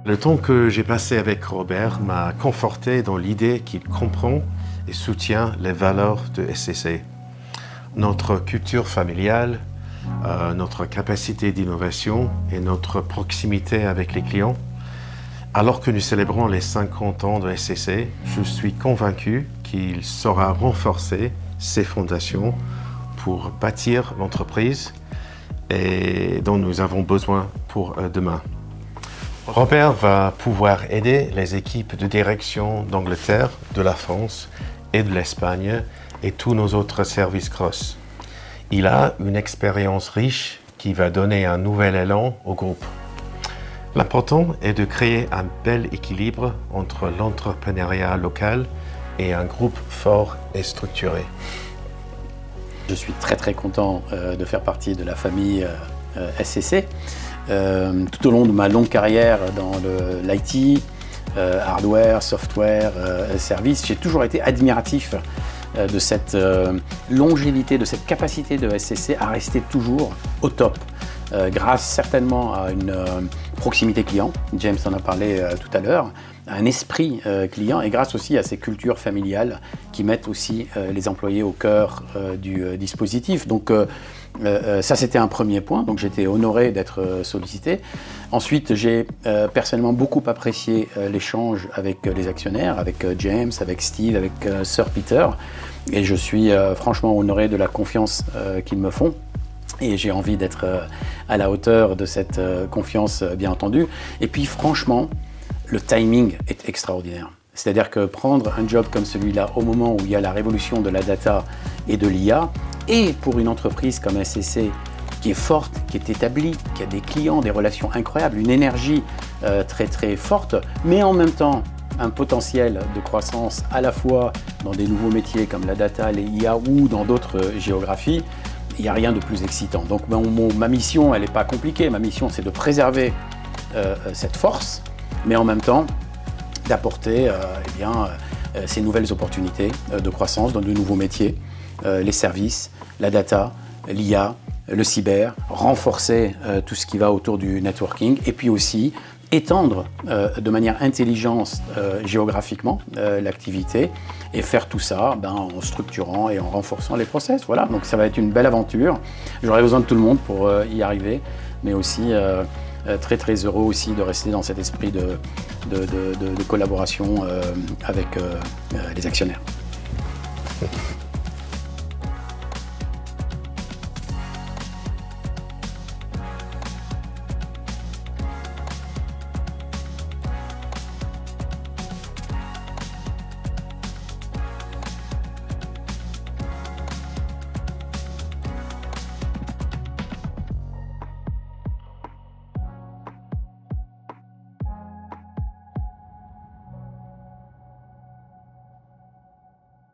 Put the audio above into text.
Le temps que j'ai passé avec Robert m'a conforté dans l'idée qu'il comprend et soutient les valeurs de SCC. Notre culture familiale, notre capacité d'innovation et notre proximité avec les clients. Alors que nous célébrons les 50 ans de SCC, je suis convaincu qu'il saura renforcer ses fondations pour bâtir l'entreprise et dont nous avons besoin pour demain. Robert va pouvoir aider les équipes de direction d'Angleterre, de la France et de l'Espagne et tous nos autres services cross. Il a une expérience riche qui va donner un nouvel élan au groupe. L'important est de créer un bel équilibre entre l'entrepreneuriat local et un groupe fort et structuré. Je suis très content de faire partie de la famille SCC. Tout au long de ma longue carrière dans l'IT, hardware, software, service, j'ai toujours été admiratif de cette longévité, de cette capacité de SCC à rester toujours au top. Grâce certainement à une proximité client, James en a parlé tout à l'heure, un esprit client et grâce aussi à ces cultures familiales qui mettent aussi les employés au cœur du dispositif. Donc ça c'était un premier point, donc j'étais honoré d'être sollicité. Ensuite j'ai personnellement beaucoup apprécié l'échange avec les actionnaires, avec James, avec Steve, avec Sir Peter et je suis franchement honoré de la confiance qu'ils me font. Et j'ai envie d'être à la hauteur de cette confiance, bien entendu. Et puis franchement, le timing est extraordinaire. C'est-à-dire que prendre un job comme celui-là au moment où il y a la révolution de la data et de l'IA, et pour une entreprise comme SCC qui est forte, qui est établie, qui a des clients, des relations incroyables, une énergie très forte, mais en même temps un potentiel de croissance à la fois dans des nouveaux métiers comme la data, les IA ou dans d'autres géographies, il n'y a rien de plus excitant. Donc ma mission, elle n'est pas compliquée. Ma mission, c'est de préserver cette force, mais en même temps d'apporter ces nouvelles opportunités de croissance dans de nouveaux métiers, les services, la data, l'IA, le cyber, renforcer tout ce qui va autour du networking et puis aussi étendre de manière intelligente géographiquement l'activité et faire tout ça en structurant et en renforçant les process. Voilà, donc ça va être une belle aventure. J'aurai besoin de tout le monde pour y arriver, mais aussi très heureux aussi de rester dans cet esprit de collaboration avec les actionnaires.